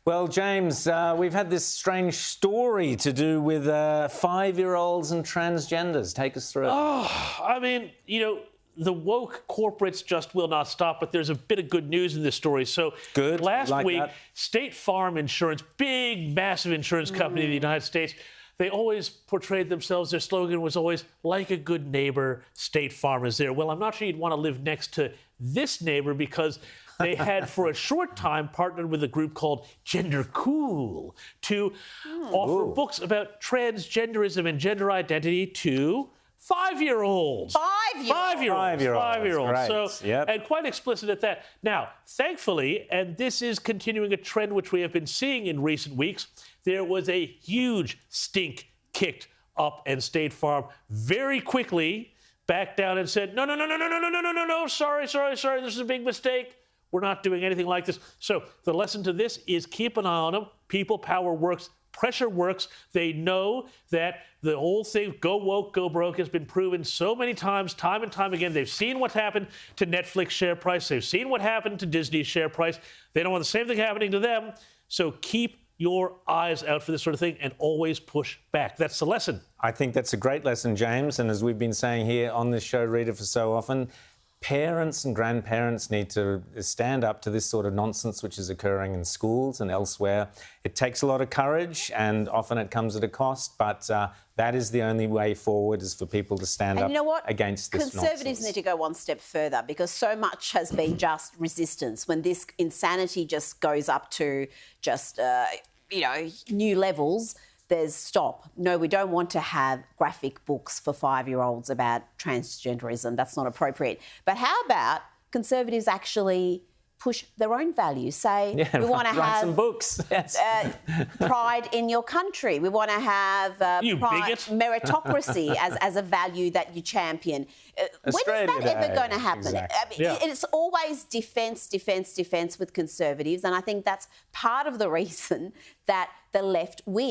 Well, James, we've had this strange story to do with 5-year-olds and transgenders. Take us through it. Oh, I mean, the woke corporates just will not stop, but there's a bit of good news in this story. So Good. Last like week, that. State Farm Insurance, big, massive insurance company in the United States, they always portrayed themselves, their slogan was always, like a good neighbor, State Farm is there. Well, I'm not sure you'd want to live next to this neighbor because they had, for a short time, partnered with a group called Gender Cool to offer books about transgenderism and gender identity to 5-year-olds. 5-year-olds. 5-year-olds. Great. And quite explicit at that. Now, thankfully, and this is continuing a trend which we have been seeing in recent weeks, there was a huge stink kicked up, and State Farm very quickly backed down and said, no, sorry, this is a big mistake. We're not doing anything like this. So the lesson to this is keep an eye on them. People power works. Pressure works. They know that the whole thing, go woke, go broke, has been proven so many times, time and time again. They've seen what happened to Netflix share price. They've seen what happened to Disney's share price. They don't want the same thing happening to them. So keep your eyes out for this sort of thing and always push back. That's the lesson. I think that's a great lesson, James. And as we've been saying here on this show, Rita, for so often, parents and grandparents need to stand up to this sort of nonsense which is occurring in schools and elsewhere. It takes a lot of courage and often it comes at a cost, but that is the only way forward, is for people to stand up against this nonsense. Conservatives need to go one step further, because so much has been just resistance. When this insanity just goes up to just, new levels, there's stop. No, we don't want to have graphic books for 5-year-olds about transgenderism. That's not appropriate. But how about Conservatives actually push their own values? Say, we want to have some books. Yes. Pride in your country. We want to have meritocracy as a value that you champion. When is that ever going to happen? Exactly. I mean, it's always defence with Conservatives, and I think that's part of the reason that the left wins.